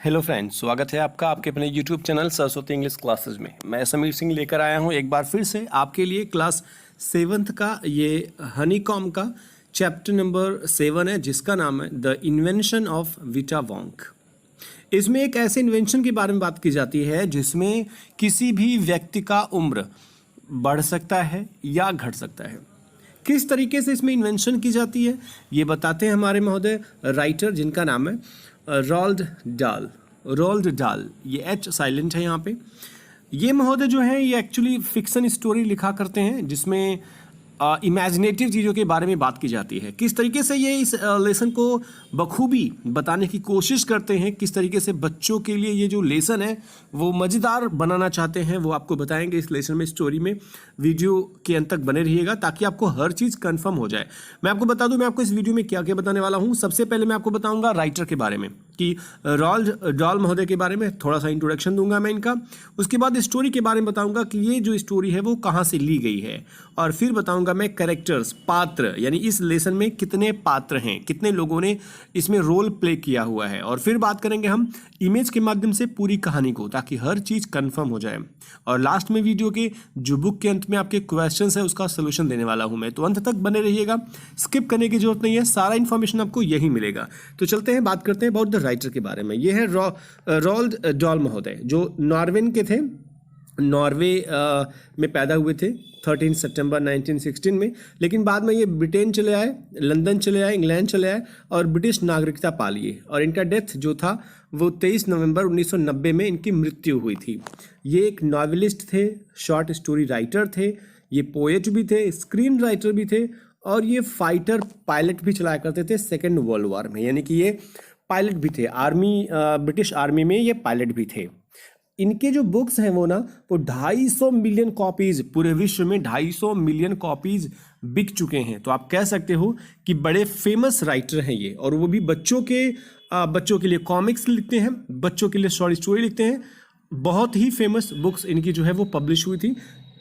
Hello friends, स्वागत है आपका आपके अपने YouTube channel Saraswati English classes में। मैं समीर सिंह लेकर आया हूं एक बार फिर से आपके लिए क्लास 7th का ये हनीकॉम का चैप्टर नंबर 7 है, जिसका नाम है द इन्वेंशन ऑफ विटा वोंक। इसमें एक ऐसे इन्वेंशन के बारे में बात की जाती है जिसमें किसी भी व्यक्ति का उम्र बढ़ सकता है या घट सकता है। किस तरीके से इसमें इन्वेंशन की जाती है ये बताते हैं हमारे महोदय राइटर, जिनका नाम है रोल्ड डाल। ये एच साइलेंट है यहाँ पे। ये महोदय जो है ये एक्चुअली फिक्शन स्टोरी लिखा करते हैं जिसमें इमेजिनेटिव चीज़ों के बारे में बात की जाती है। किस तरीके से ये इस लेसन को बखूबी बताने की कोशिश करते हैं, किस तरीके से बच्चों के लिए ये जो लेसन है वो मज़ेदार बनाना चाहते हैं, वो आपको बताएंगे इस लेसन में, स्टोरी में। वीडियो के अंत तक बने रहिएगा ताकि आपको हर चीज़ कंफर्म हो जाए। मैं आपको बता दूं मैं आपको इस वीडियो में क्या क्या बताने वाला हूं। सबसे पहले मैं आपको बताऊंगा राइटर के बारे में कि रोल्ड डाल महोदय के बारे में थोड़ा सा इंट्रोडक्शन दूंगा मैं इनका। उसके बाद स्टोरी के बारे में बताऊंगा कि ये जो स्टोरी है वो कहाँ से ली गई है, और फिर बताऊंगा मैं कैरेक्टर्स, पात्र, यानी इस लेसन में कितने पात्र हैं, कितने लोगों ने इसमें रोल प्ले किया हुआ है, और फिर बात करेंगे हम इमेज के माध्यम से पूरी कहानी को, ताकि हर चीज़ कंफर्म हो जाए। और लास्ट में वीडियो के जो बुक के अंत में आपके क्वेश्चंस है उसका सोल्यूशन देने वाला हूं मैं, तो अंत तक बने रहिएगा, स्किप करने की जरूरत नहीं है, सारा इन्फॉर्मेशन आपको यही मिलेगा। तो चलते हैं, बात करते हैं अबाउट द राइटर के बारे में। ये है रोल्ड डाल महोदय, जो नॉर्वेन के थे, नॉर्वे में पैदा हुए थे 13 सितंबर 1916 में, लेकिन बाद में ये ब्रिटेन चले आए, लंदन चले आए, इंग्लैंड चले आए और ब्रिटिश नागरिकता पा लिए। और इनका डेथ जो था वो 23 नवंबर 1990 में इनकी मृत्यु हुई थी। ये एक नॉवेलिस्ट थे, शॉर्ट स्टोरी राइटर थे, ये पोएट भी थे, स्क्रीन राइटर भी थे, और ये फाइटर पायलट भी चलाया करते थे सेकेंड वर्ल्ड वॉर में, यानी कि ये पायलट भी थे, आर्मी, ब्रिटिश आर्मी में ये पायलट भी थे। इनके जो बुक्स हैं वो 250 मिलियन कॉपीज, पूरे विश्व में 250 मिलियन कॉपीज बिक चुके हैं। तो आप कह सकते हो कि बड़े फेमस राइटर हैं ये, और वो भी बच्चों के लिए कॉमिक्स लिखते हैं, बच्चों के लिए शॉर्ट स्टोरी लिखते हैं। बहुत ही फेमस बुक्स इनकी जो है वो पब्लिश हुई थी।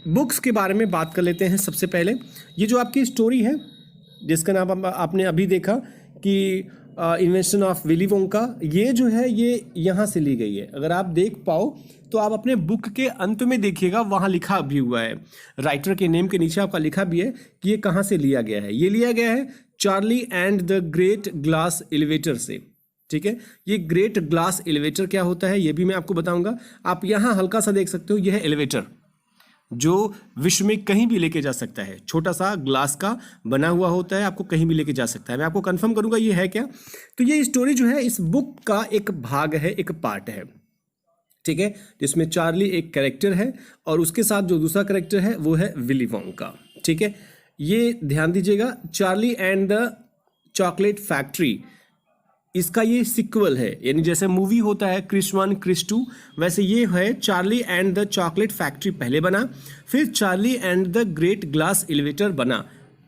बुक्स के बारे में बात कर लेते हैं। सबसे पहले ये जो आपकी स्टोरी है जिसका नाम आपने अभी देखा कि इन्वेंशन ऑफ विली वोंका, ये जो है ये यहाँ से ली गई है। अगर आप देख पाओ तो आप अपने बुक के अंत में देखिएगा, वहाँ लिखा भी हुआ है, राइटर के नेम के नीचे आपका लिखा भी है कि ये कहाँ से लिया गया है। ये लिया गया है Charlie and the great glass elevator से। ठीक है, ये ग्रेट ग्लास एलिवेटर क्या होता है ये भी मैं आपको बताऊंगा। आप यहाँ हल्का सा देख सकते हो, यह है एलिवेटर जो विश्व में कहीं भी लेके जा सकता है, छोटा सा ग्लास का बना हुआ होता है, आपको कहीं भी लेके जा सकता है। मैं आपको कंफर्म करूंगा ये है क्या। तो ये स्टोरी जो है इस बुक का एक भाग है, एक पार्ट है, ठीक है, जिसमें चार्ली एक कैरेक्टर है और उसके साथ जो दूसरा कैरेक्टर है वो है विली वोंका। ठीक है, ये ध्यान दीजिएगा, Charlie and the chocolate factory, इसका ये सिक्वल है, यानी जैसे मूवी होता है क्रिस 1 क्रिस 2, वैसे ये है Charlie and the chocolate factory पहले बना, फिर Charlie and the great glass elevator बना।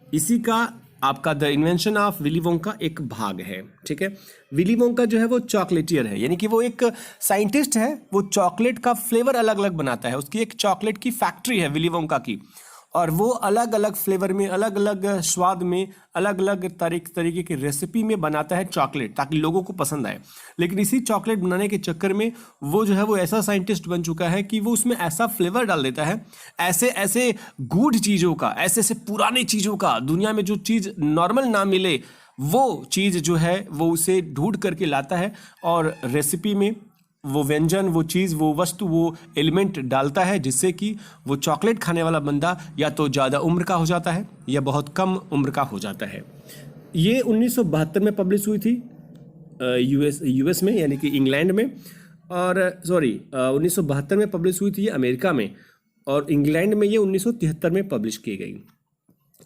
इसी का आपका the invention of Willy Wonka एक भाग है। ठीक है, विली वोंका जो है वो चॉकलेटियर है, यानी कि वो एक साइंटिस्ट है, वो चॉकलेट का फ्लेवर अलग अलग बनाता है। उसकी एक चॉकलेट की फैक्ट्री है विली वोंका की, और वो अलग अलग फ्लेवर में, अलग अलग स्वाद में, अलग अलग तरीके की रेसिपी में बनाता है चॉकलेट, ताकि लोगों को पसंद आए। लेकिन इसी चॉकलेट बनाने के चक्कर में वो जो है वो ऐसा साइंटिस्ट बन चुका है कि वो उसमें ऐसा फ्लेवर डाल देता है, ऐसे ऐसे गूढ़ चीज़ों का, ऐसे ऐसे पुराने चीज़ों का, दुनिया में जो चीज़ नॉर्मल ना मिले वो चीज़ जो है वो उसे ढूंढ करके लाता है, और रेसिपी में वो व्यंजन, वो चीज़, वो वस्तु, वो एलिमेंट डालता है, जिससे कि वो चॉकलेट खाने वाला बंदा या तो ज़्यादा उम्र का हो जाता है या बहुत कम उम्र का हो जाता है। ये 1972 में पब्लिश हुई थी यूएस में, यानी कि इंग्लैंड में, और 1972 में पब्लिश हुई थी ये अमेरिका में, और इंग्लैंड में ये 1973 में पब्लिश की गई।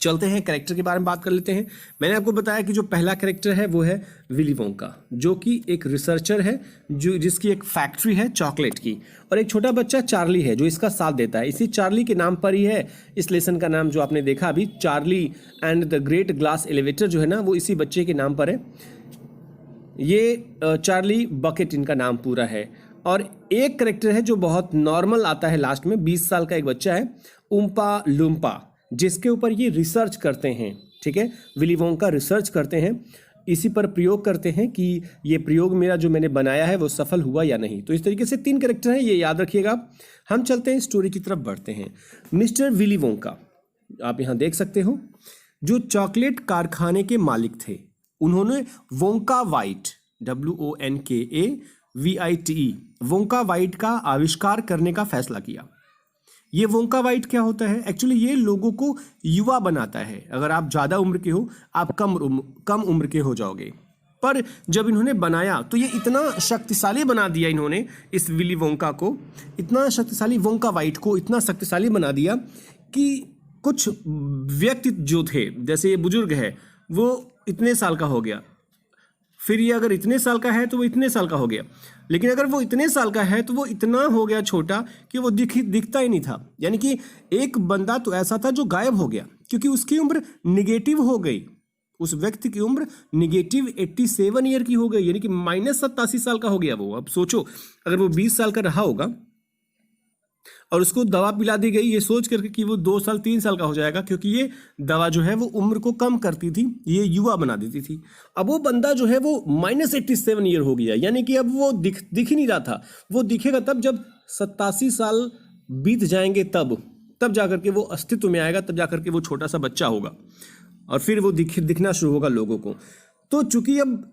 चलते हैं कैरेक्टर के बारे में बात कर लेते हैं। मैंने आपको बताया कि जो पहला कैरेक्टर है वो है विली वोंका, जो कि एक रिसर्चर है, जिसकी एक फैक्ट्री है चॉकलेट की, और एक छोटा बच्चा चार्ली है जो इसका साथ देता है। इसी चार्ली के नाम पर ही है इस लेसन का नाम, जो आपने देखा अभी, Charlie and the great glass elevator जो है ना, वो इसी बच्चे के नाम पर है। ये चार्ली बकेट इनका नाम पूरा है। और एक कैरेक्टर है जो बहुत नॉर्मल आता है लास्ट में, 20 साल का एक बच्चा है, उम्पा लुम्पा, जिसके ऊपर ये रिसर्च करते हैं। ठीक है, विली वोंका रिसर्च करते हैं इसी पर प्रयोग करते हैं कि ये प्रयोग मेरा जो मैंने बनाया है वो सफल हुआ या नहीं। तो इस तरीके से 3 कैरेक्टर हैं, ये याद रखिएगा। हम चलते हैं स्टोरी की तरफ बढ़ते हैं। मिस्टर विली वोंका, आप यहाँ देख सकते हो, जो चॉकलेट कारखाने के मालिक थे, उन्होंने Wonka white WONKAVITE Wonka white का आविष्कार करने का फैसला किया। ये वोंका वाइट क्या होता है? एक्चुअली ये लोगों को युवा बनाता है। अगर आप ज़्यादा उम्र के हो, आप कम उम्र के हो जाओगे। पर जब इन्होंने बनाया तो ये इतना शक्तिशाली बना दिया इन्होंने, इस विली वोंका को इतना शक्तिशाली, वोंका वाइट को इतना शक्तिशाली बना दिया कि कुछ व्यक्ति जो थे, जैसे ये बुजुर्ग है, वो इतने साल का हो गया, फिर ये अगर इतने साल का है तो वो इतने साल का हो गया, लेकिन अगर वो इतने साल का है तो वो इतना हो गया छोटा कि वो दिखता ही नहीं था। यानी कि एक बंदा तो ऐसा था जो गायब हो गया, क्योंकि उसकी उम्र निगेटिव हो गई। उस व्यक्ति की उम्र निगेटिव 87 ईयर की हो गई, यानी कि -87 साल का हो गया वो। अब सोचो, अगर वो 20 साल का रहा होगा और उसको दवा पिला दी गई ये सोच करके कि वो 2 साल 3 साल का हो जाएगा, क्योंकि ये दवा जो है वो उम्र को कम करती थी, ये युवा बना देती थी। अब वो बंदा जो है वो -87 ईयर हो गया, यानी कि अब वो दिख ही नहीं रहा था। वो दिखेगा तब जब 87 साल बीत जाएंगे, तब जाकर के वो अस्तित्व में आएगा, तब जाकर के वो छोटा सा बच्चा होगा और फिर वो दिखना शुरू होगा लोगों को। तो चूंकि अब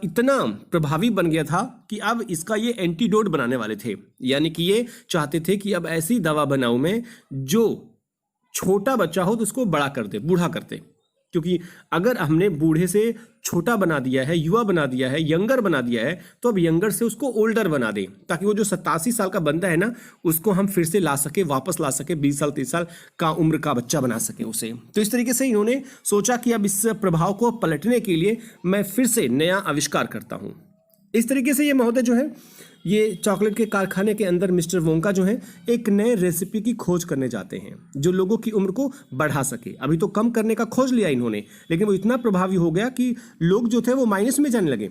इतना प्रभावी बन गया था कि अब इसका ये एंटीडोट बनाने वाले थे, यानी कि ये चाहते थे कि अब ऐसी दवा बनाऊं मैं जो छोटा बच्चा हो तो उसको बड़ा कर दे, बूढ़ा कर दे। क्योंकि अगर हमने बूढ़े से छोटा बना दिया है, युवा बना दिया है, यंगर बना दिया है, तो अब यंगर से उसको ओल्डर बना दें, ताकि वो जो 87 साल का बंदा है ना, उसको हम फिर से ला सके, वापस ला सके, 20 साल 30 साल का उम्र का बच्चा बना सके उसे। तो इस तरीके से इन्होंने सोचा कि अब इस प्रभाव को पलटने के लिए मैं फिर से नया आविष्कार करता हूँ। इस तरीके से ये महोदय जो है, ये चॉकलेट के कारखाने के अंदर मिस्टर वोंका जो है एक नए रेसिपी की खोज करने जाते हैं जो लोगों की उम्र को बढ़ा सके। अभी तो कम करने का खोज लिया इन्होंने, लेकिन वो इतना प्रभावी हो गया कि लोग जो थे वो माइनस में जाने लगे,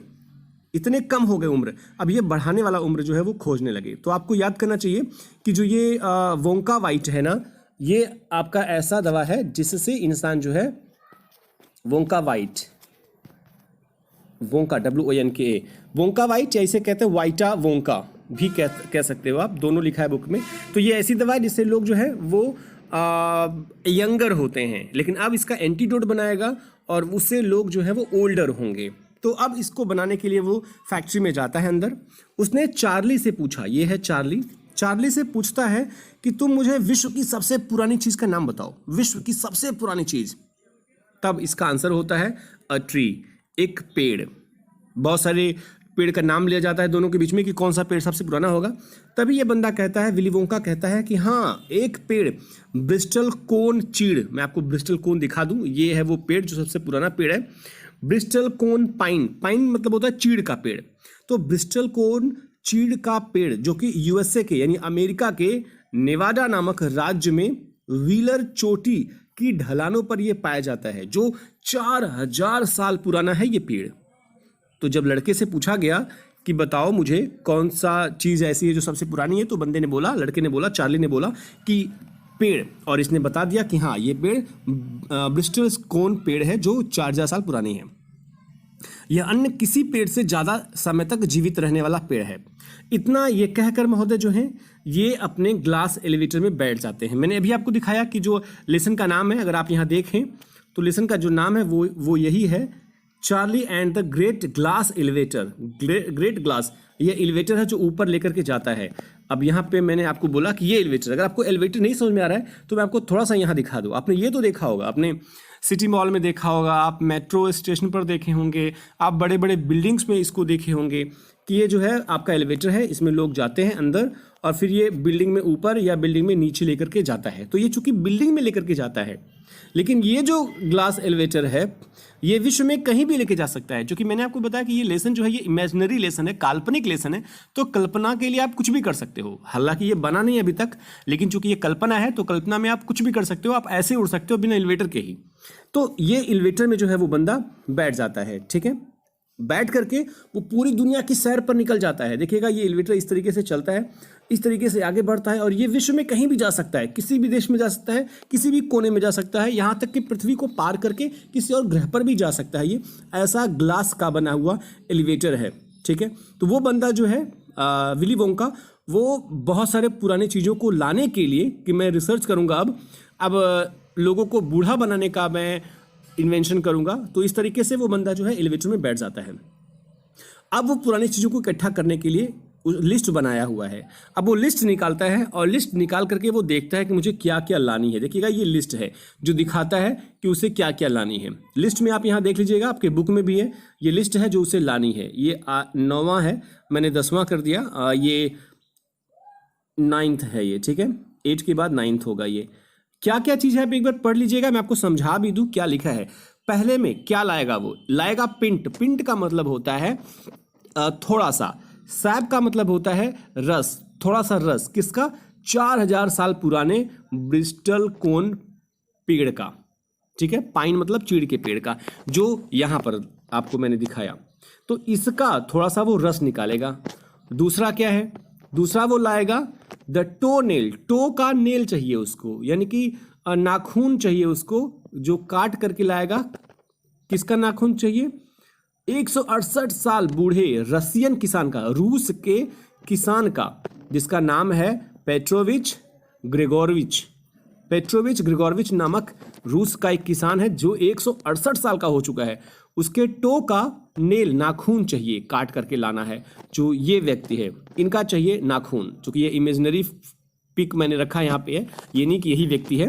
इतने कम हो गए उम्र। अब ये बढ़ाने वाला उम्र जो है वो खोजने लगे। तो आपको याद करना चाहिए कि जो ये वोंका वाइट है ना, ये आपका ऐसा दवा है जिससे इंसान जो है Wonka white, Wonka WONKA, Wonka white, या इसे कहते हैं वाइटा वोंका भी कह सकते हो आप, दोनों लिखा है बुक में। तो ये ऐसी दवा है जिससे लोग जो है वो यंगर होते हैं, लेकिन अब इसका एंटीडोट बनाएगा और उससे लोग जो है वो ओल्डर होंगे। तो अब इसको बनाने के लिए वो फैक्ट्री में जाता है अंदर। उसने चार्ली से पूछा, ये है चार्ली से पूछता है कि तुम मुझे विश्व की सबसे पुरानी चीज़ का नाम बताओ, विश्व की सबसे पुरानी चीज़। तब इसका आंसर होता है अ ट्री, एक पेड़। बहुत सारे पेड़ का नाम लिया जाता है दोनों के बीच में कि कौन सा पेड़ सबसे पुराना होगा। तभी ये बंदा कहता है, विली वोंका कहता है कि हाँ, एक पेड़ ब्रिस्टल कोन चीड़, मैं आपको ब्रिस्टल कोन दिखा दूं, ये है वो पेड़ जो सबसे पुराना पेड़ है। ब्रिस्टल कोन पाइन, पाइन मतलब होता है चीड़ का पेड़। तो ब्रिस्टल कोन चीड़ का पेड़ जो कि USA के यानी अमेरिका के नेवाडा नामक राज्य में व्हीलर चोटी की ढलानों पर यह पाया जाता है, जो 4000 साल पुराना है ये पेड़। तो जब लड़के से पूछा गया कि बताओ मुझे कौन सा चीज़ ऐसी है जो सबसे पुरानी है, तो बंदे ने बोला, लड़के ने बोला, चार्ली ने बोला कि पेड़, और इसने बता दिया कि हाँ ये पेड़ ब्रिस्टल कोन पेड़ है जो 4000 साल पुरानी है। यह अन्य किसी पेड़ से ज़्यादा समय तक जीवित रहने वाला पेड़ है। इतना ये कहकर महोदय जो हैं ये अपने ग्लास एलिवेटर में बैठ जाते हैं। मैंने अभी आपको दिखाया कि जो लेसन का नाम है, अगर आप यहाँ देखें तो लेसन का जो नाम है वो यही है, Charlie and the great glass elevator. Great glass ये एलिवेटर है जो ऊपर लेकर के जाता है। अब यहाँ पे मैंने आपको बोला कि ये एलिवेटर, अगर आपको एलिवेटर नहीं समझ में आ रहा है तो मैं आपको थोड़ा सा यहाँ दिखा दूँ। आपने ये तो देखा होगा, आपने सिटी मॉल में देखा होगा, आप मेट्रो स्टेशन पर देखे होंगे, आप बड़े बड़े बिल्डिंग्स में इसको देखे होंगे कि ये जो है आपका एलिवेटर है, इसमें लोग जाते हैं अंदर और फिर ये बिल्डिंग में ऊपर या बिल्डिंग में नीचे लेकर के जाता है। तो ये चूंकि बिल्डिंग में लेकर के जाता है, लेकिन ये जो ग्लास एलिवेटर है ये विश्व में कहीं भी लेके जा सकता है। क्योंकि मैंने आपको बताया कि ये लेसन जो है ये इमेजिनरी लेसन है, काल्पनिक लेसन है, तो कल्पना के लिए आप कुछ भी कर सकते हो। हालांकि ये बना नहीं अभी तक, लेकिन चूंकि ये कल्पना है तो कल्पना में आप कुछ भी कर सकते हो, आप ऐसे उड़ सकते हो बिना एलिवेटर के ही। तो ये एलिवेटर में जो है वो बंदा बैठ जाता है, ठीक है। बैठ करके वो पूरी दुनिया की सैर पर निकल जाता है। देखिएगा ये एलिवेटर इस तरीके से चलता है, इस तरीके से आगे बढ़ता है और ये विश्व में कहीं भी जा सकता है, किसी भी देश में जा सकता है, किसी भी कोने में जा सकता है, यहाँ तक कि पृथ्वी को पार करके किसी और ग्रह पर भी जा सकता है। ये ऐसा ग्लास का बना हुआ एलिवेटर है, ठीक है। तो वो बंदा जो है विली वोंका, वो बहुत सारे पुराने चीज़ों को लाने के लिए कि मैं रिसर्च करूँगा अब लोगों को बूढ़ा बनाने का मैं इन्वेंशन करूँगा, तो इस तरीके से वो बंदा जो है एलिवेटर में बैठ जाता है। अब वो पुरानी चीज़ों को इकट्ठा करने के लिए लिस्ट बनाया हुआ है। अब वो लिस्ट निकालता है और लिस्ट निकाल करके वो देखता है कि मुझे क्या क्या लानी है। देखिएगा ये लिस्ट है जो दिखाता है कि उसे क्या क्या लानी है। लिस्ट में आप यहाँ देख लीजिएगा, आपके बुक में भी है, ये लिस्ट है जो उसे लानी है। ये 9वां है, मैंने 10वां कर दिया, ये 9th है ये, ठीक है। 8 के बाद 9th होगा। ये क्या क्या चीज़ है आप एक बार पढ़ लीजिएगा, मैं आपको समझा भी दूँ क्या लिखा है। पहले में क्या लाएगा, वो लाएगा पिंट। पिंट का मतलब होता है थोड़ा सा। सैप का मतलब होता है रस, थोड़ा सा रस। किसका? 4000 साल पुराने ब्रिस्टल कोन पेड़ का, ठीक है। पाइन मतलब चीड़ के पेड़ का, जो यहाँ पर आपको मैंने दिखाया। तो इसका थोड़ा सा वो रस निकालेगा। दूसरा क्या है? दूसरा वो लाएगा द टो नेल। टो का नेल चाहिए उसको, यानी कि नाखून चाहिए उसको, जो काट करके लाएगा। किसका नाखून चाहिए? 168 साल बूढ़े रसियन किसान का, रूस के किसान का, जिसका नाम है पेट्रोविच ग्रिगोरविच। पेट्रोविच ग्रिगोरविच नामक रूस का एक किसान है जो 168 साल का हो चुका है। उसके टो का नेल, नाखून चाहिए, काट करके लाना है। जो ये व्यक्ति है, इनका चाहिए नाखून। चूंकि ये इमेजिनरी पिक मैंने रखा यहाँ पे है, ये नहीं कि यही व्यक्ति है,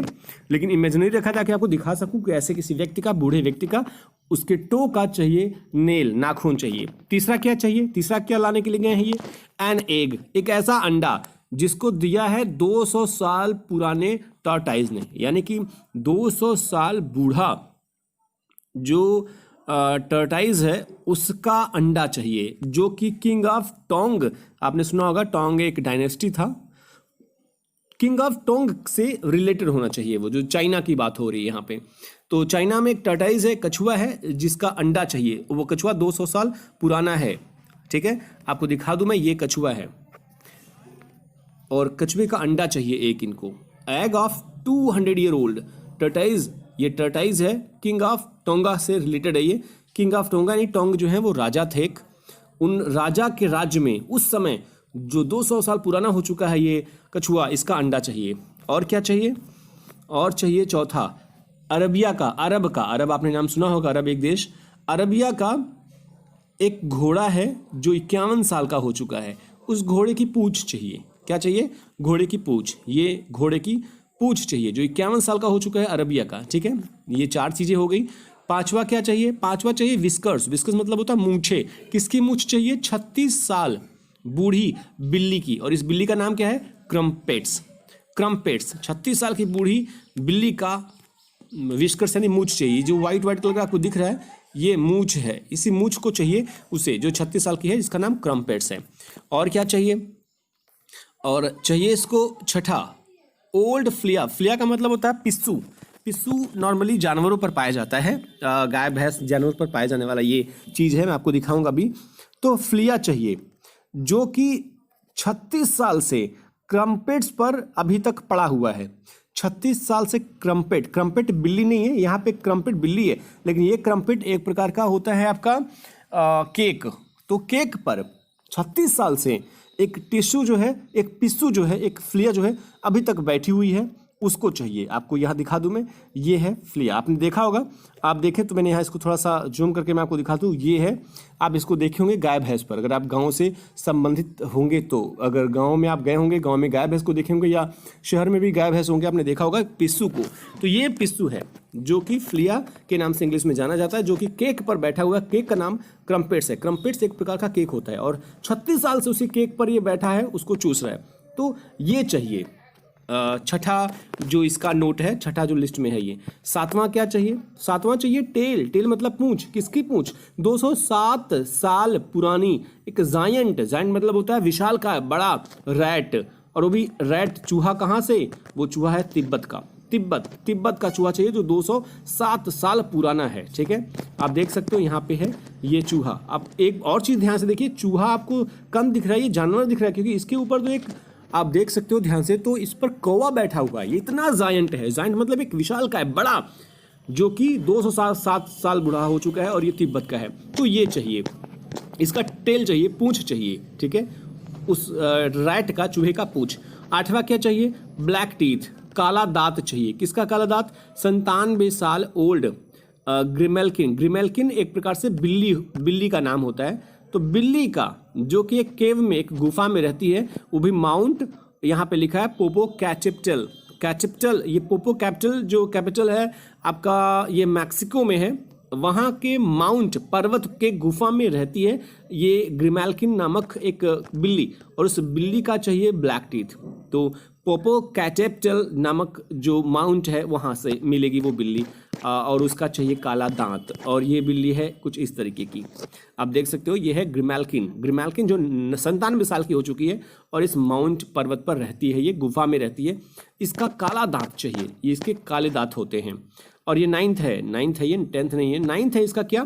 लेकिन इमेजिनरी रखा ताकि आपको दिखा सकूं कि ऐसे किसी व्यक्ति का, बूढ़े व्यक्ति का, उसके टो का चाहिए नेल, नाखून चाहिए। तीसरा क्या चाहिए? तीसरा क्या लाने के लिए गए हैं ये? एन एग, एक ऐसा अंडा जिसको दिया है 200 साल पुराने टॉर्टाइज ने, यानी कि 200 साल बूढ़ा जो टर्टाइज है उसका अंडा चाहिए, जो कि किंग ऑफ टोंग, आपने सुना होगा, टोंग एक डायनेस्टी था, किंग ऑफ टोंग से रिलेटेड होना चाहिए वो, जो चाइना की बात हो रही है यहाँ पे। तो चाइना में एक टर्टाइज है, कछुआ है, जिसका अंडा चाहिए। वो कछुआ 200 साल पुराना है, ठीक है। आपको दिखा दूं मैं, ये कछुआ है और कछुए का अंडा चाहिए एक इनको। Egg of 200 year old tortoise, ये टर्टाइज है, किंग ऑफ टोंगा से रिलेटेड है ये। किंग ऑफ टोंगा यानी टोंग जो है वो राजा थे एक, उन राजा के राज्य में उस समय जो 200 साल पुराना हो चुका है ये कछुआ, इसका अंडा चाहिए। और क्या चाहिए? और चाहिए चौथा अरबिया का, अरब का, अरब आपने नाम सुना होगा, अरब एक देश, अरबिया का एक घोड़ा है जो 51 साल का हो चुका है, उस घोड़े की पूंछ चाहिए। क्या चाहिए? घोड़े की पूंछ। ये घोड़े की पूंछ चाहिए जो 51 साल का हो चुका है अरबिया का, ठीक है। ये 4 चीजें हो गई। पांचवा क्या चाहिए? पांचवा चाहिए विस्कर्स। विस्कर्स मतलब होता है मूछे। किसकी मूछ चाहिए? 36 साल बूढ़ी बिल्ली की, और इस बिल्ली का नाम क्या है? क्रम्पेट्स। क्रम्पेट्स, 36 साल की बूढ़ी बिल्ली का विस्कर्स यानी मूछ चाहिए। जो व्हाइट कलर का आपको दिख रहा है ये मूछ है, इसी मूछ को चाहिए उसे, जो 36 साल की है, जिसका नाम क्रम्पेट्स है। और क्या चाहिए? और चाहिए इसको छठा ओल्ड फ्लिया। फ्लिया का मतलब होता है पिस्सू। पिस्सू नॉर्मली जानवरों पर पाया जाता है, गाय भैंस जानवर पर पाया जाने वाला ये चीज़ है, मैं आपको दिखाऊंगा अभी। तो फ्लिया चाहिए जो कि 36 साल से क्रम्पेट्स पर अभी तक पड़ा हुआ है। 36 साल से क्रम्पेट, क्रम्पेट बिल्ली नहीं है, यहाँ पे क्रम्पेट बिल्ली है, लेकिन ये क्रम्पेट एक प्रकार का होता है आपका केक। तो केक पर 36 साल से एक टिश्यू जो है, एक पिस्सू जो है, एक फ्लिया जो है अभी तक बैठी हुई है, उसको चाहिए। आपको यहाँ दिखा दूं मैं, ये है फ्लिया। आपने देखा होगा, आप देखें तो मैंने यहाँ इसको थोड़ा सा जूम करके मैं आपको दिखा दूं, ये है। आप इसको देखे होंगे गाय भैंस पर, अगर आप गांव से संबंधित होंगे तो, अगर गांव में आप गए होंगे, गांव में गाय भैंस को देखे होंगे, या शहर में भी गाय भैंस होंगे, आपने देखा होगा पिस्सू को। तो ये पिस्सू है जो कि फ्लिया के नाम से इंग्लिश में जाना जाता है, जो कि केक पर बैठा हुआ। केक का नाम क्रम्पेट्स है। क्रम्पेट्स एक प्रकार का केक होता है और 36 साल से उसी केक पर ये बैठा है, उसको चूस रहा है। तो ये चाहिए। छठा जो इसका नोट है, छठा जो लिस्ट में है ये। सातवां क्या चाहिए? सातवां चाहिए टेल। टेल मतलब पूंछ। किसकी पूंछ? 207 साल पुरानी एक जायंट। जायंट मतलब होता है विशाल का, बड़ा रैट, और वो भी रैट चूहा। कहाँ से? वो चूहा है तिब्बत का। तिब्बत, तिब्बत का चूहा चाहिए जो 207 साल पुराना है। ठीक है, आप देख सकते हो यहाँ पे है ये चूहा। आप एक और चीज़ ध्यान से देखिए, चूहा आपको कम दिख रहा है, ये जानवर दिख रहा है, क्योंकि इसके ऊपर जो एक आप देख सकते हो ध्यान से, तो इस पर कौवा बैठा हुआ है। ये इतना जायंट है, जायंट मतलब एक विशाल का है, बड़ा, जो कि 207 साल बूढ़ा हो चुका है और ये तिब्बत का है। तो ये चाहिए, इसका टेल चाहिए, पूंछ चाहिए। ठीक है, उस रैट का, चूहे का पूंछ। 8वां क्या चाहिए? ब्लैक टीथ, काला दांत चाहिए। किसका काला दांत? 97 साल ओल्ड ग्रिमेल्किन। ग्रिमेल्किन एक प्रकार से बिल्ली का नाम होता है। तो बिल्ली का, जो कि एक केव में, एक गुफा में रहती है, वो भी माउंट, यहाँ पे लिखा है पोपोकैपिटल। कैपिटल, ये पोपोकैपिटल जो कैपिटल है आपका, ये मैक्सिको में है। वहाँ के माउंट पर्वत के गुफा में रहती है ये ग्रिमेल्किन नामक एक बिल्ली, और उस बिल्ली का चाहिए ब्लैक टीथ। तो पोपोकैपिटल नामक जो माउंट है वहाँ से मिलेगी वो बिल्ली, और उसका चाहिए काला दांत। और ये बिल्ली है कुछ इस तरीके की, आप देख सकते हो। ये है ग्रिमेल्किन। ग्रिमेल्किन जो 97 साल की हो चुकी है और इस माउंट पर्वत पर रहती है, ये गुफा में रहती है। इसका काला दांत चाहिए, ये इसके काले दांत होते हैं। और ये 9th है, ये 10th नहीं है, 9th है इसका क्या?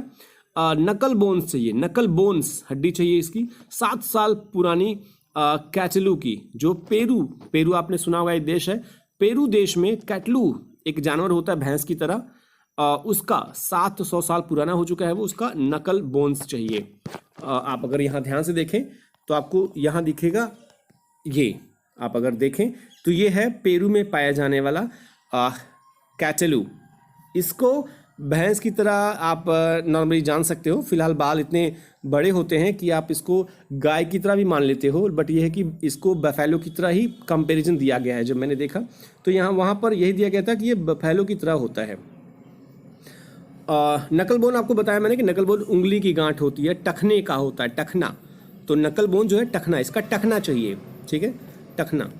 नकल बोन्स चाहिए, नकल बोन्स हड्डी चाहिए इसकी। 7 साल पुरानी कैटलू की, जो पेरू आपने सुना होगा, एक देश है, पेरू देश में कैटलू एक जानवर होता है भैंस की तरह, उसका 700 साल पुराना हो चुका है वो, उसका नकल बोन्स चाहिए। आप अगर यहाँ ध्यान से देखें तो आपको यहाँ दिखेगा, ये आप अगर देखें तो ये है पेरू में पाया जाने वाला कैटलू। इसको भैंस की तरह आप नॉर्मली जान सकते हो। फिलहाल बाल इतने बड़े होते हैं कि आप इसको गाय की तरह भी मान लेते हो, बट यह है कि इसको बफेलो की तरह ही कंपैरिजन दिया गया है। जब मैंने देखा तो यहाँ वहाँ पर यही दिया गया था कि ये बफेलो की तरह होता है। नकल बोन आपको बताया मैंने कि नकल बोन उंगली की गांठ होती है, टखने का होता है, टखना। तो नकल बोन जो है टखना, इसका टखना चाहिए। ठीक है, टखना।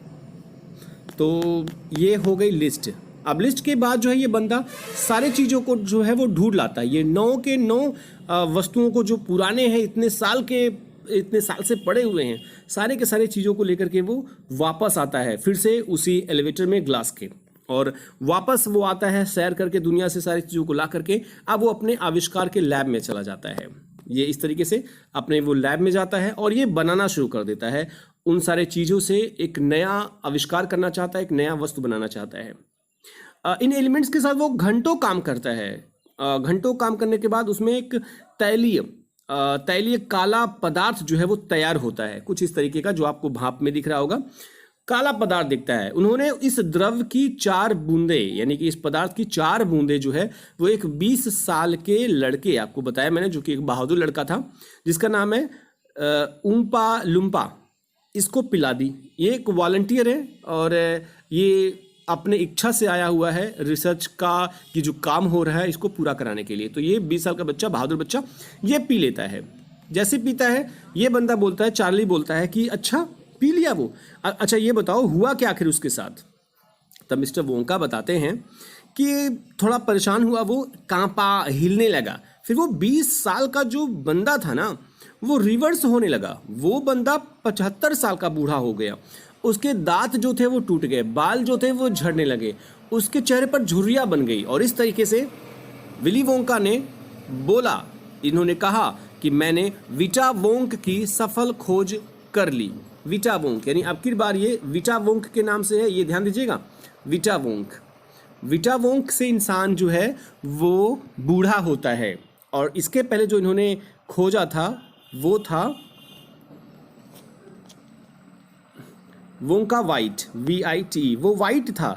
तो ये हो गई लिस्ट। अब लिस्ट के बाद जो है ये बंदा सारे चीज़ों को जो है वो ढूंढ लाता है। ये 9 के 9 वस्तुओं को जो पुराने हैं, इतने साल से पड़े हुए हैं, सारे के सारे चीज़ों को लेकर के वो वापस आता है फिर से उसी एलिवेटर में ग्लास के, और वापस वो आता है सैर करके दुनिया से सारी चीज़ों को ला करके। अब वो अपने आविष्कार के लैब में चला जाता है। ये इस तरीके से अपने वो लैब में जाता है और ये बनाना शुरू कर देता है। उन सारे चीज़ों से एक नया आविष्कार करना चाहता है, एक नया वस्तु बनाना चाहता है। इन एलिमेंट्स के साथ वो घंटों काम करता है। घंटों काम करने के बाद उसमें एक तैलीय काला पदार्थ जो है वो तैयार होता है, कुछ इस तरीके का, जो आपको भाप में दिख रहा होगा, काला पदार्थ दिखता है। उन्होंने इस द्रव की 4 बूंदे, यानी कि इस पदार्थ की 4 बूंदे जो है वो एक 20 साल के लड़के, आपको बताया मैंने, जो कि एक बहादुर लड़का था जिसका नाम है उम्पा लुम्पा, इसको पिला दी। ये एक वॉलंटियर है और ये अपने इच्छा से आया हुआ है रिसर्च का, कि जो काम हो रहा है इसको पूरा कराने के लिए। तो ये 20 साल का बच्चा, बहादुर बच्चा, ये पी लेता है। जैसे पीता है ये बंदा बोलता है, चार्ली बोलता है कि अच्छा पी लिया वो, अच्छा ये बताओ हुआ क्या आखिर उसके साथ। तब मिस्टर वोंका बताते हैं कि थोड़ा परेशान हुआ वो, कांपा, हिलने लगा। फिर वो 20 साल का जो बंदा था ना, वो रिवर्स होने लगा। वो बंदा 75 साल का बूढ़ा हो गया। उसके दांत जो थे वो टूट गए, बाल जो थे वो झड़ने लगे, उसके चेहरे पर झुर्रियाँ बन गई। और इस तरीके से विली वोंका ने बोला, इन्होंने कहा कि मैंने विटा वोंक की सफल खोज कर ली। विटा वोंक यानी अब की बार ये विटा वोंक के नाम से है, ये ध्यान दीजिएगा, विटा वोंक। विटा वोंक से इंसान जो है वो बूढ़ा होता है। और इसके पहले जो इन्होंने खोजा था वो था वोंका वाइट, VIT, वो वाइट था,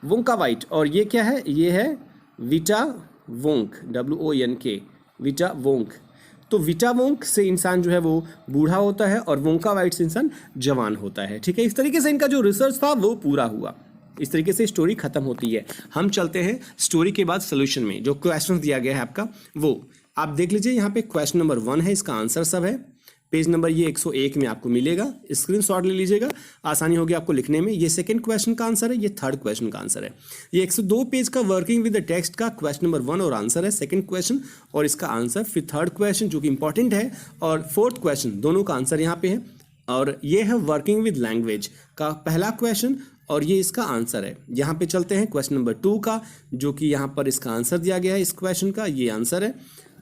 वोंका वाइट। और ये क्या है? ये है विटा वोंक, WONK, विटा वोंक। तो विटा वोंक से इंसान जो है वो बूढ़ा होता है और वोंका वाइट से इंसान जवान होता है। ठीक है, इस तरीके से इनका जो रिसर्च था वो पूरा हुआ। इस तरीके से स्टोरी खत्म होती है। हम चलते हैं स्टोरी के बाद सोल्यूशन में। जो क्वेश्चन दिया गया है आपका वो आप देख लीजिए। यहाँ पे क्वेश्चन नंबर 1 है, इसका आंसर सब है। पेज नंबर ये 101 में आपको मिलेगा, स्क्रीनशॉट ले लीजिएगा, आसानी होगी आपको लिखने में। ये सेकंड क्वेश्चन का आंसर है, ये थर्ड क्वेश्चन का आंसर है। ये 102 पेज का वर्किंग विद द टेक्स्ट का क्वेश्चन नंबर 1 और आंसर है सेकंड क्वेश्चन, और इसका आंसर फिर थर्ड क्वेश्चन जो कि इंपॉर्टेंट है, और फोर्थ क्वेश्चन, दोनों का आंसर यहाँ पे है। और ये है वर्किंग विद लैंग्वेज का पहला क्वेश्चन और ये इसका आंसर है। यहाँ पे चलते हैं क्वेश्चन नंबर 2 का, जो कि यहाँ पर इसका आंसर दिया गया है। इस क्वेश्चन का ये आंसर है,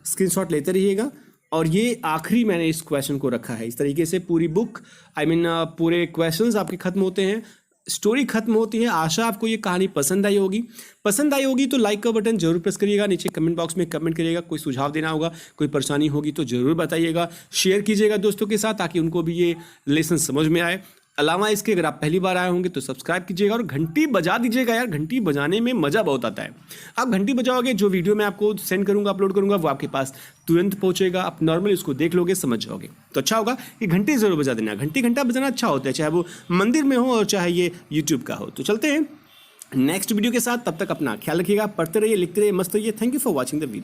स्क्रीनशॉट लेते रहिएगा। और ये आखिरी मैंने इस क्वेश्चन को रखा है। इस तरीके से पूरी बुक पूरे क्वेश्चंस आपके खत्म होते हैं, स्टोरी खत्म होती है। आशा आपको ये कहानी पसंद आई होगी। पसंद आई होगी तो लाइक का बटन जरूर प्रेस करिएगा, नीचे कमेंट बॉक्स में कमेंट करिएगा, कोई सुझाव देना होगा, कोई परेशानी होगी तो जरूर बताइएगा। शेयर कीजिएगा दोस्तों के साथ ताकि उनको भी ये लेसन समझ में आए। अलावा इसके अगर आप पहली बार आए होंगे तो सब्सक्राइब कीजिएगा और घंटी बजा दीजिएगा यार, घंटी बजाने में मज़ा बहुत आता है। आप घंटी बजाओगे, जो वीडियो मैं आपको सेंड करूंगा, अपलोड करूंगा, वो आपके पास तुरंत पहुंचेगा। आप नॉर्मली उसको देख लोगे, समझ जाओगे। तो अच्छा होगा कि घंटी ज़रूर बजा देना। घंटा बजाना अच्छा होता है, चाहे वो मंदिर में हो और चाहे ये यूट्यूब का हो। तो चलते हैं नेक्स्ट वीडियो के साथ, तब तक अपना ख्याल रखिएगा, पढ़ते रहिए, लिखते रहिए, मस्त रहिए। Thank you for watching the video.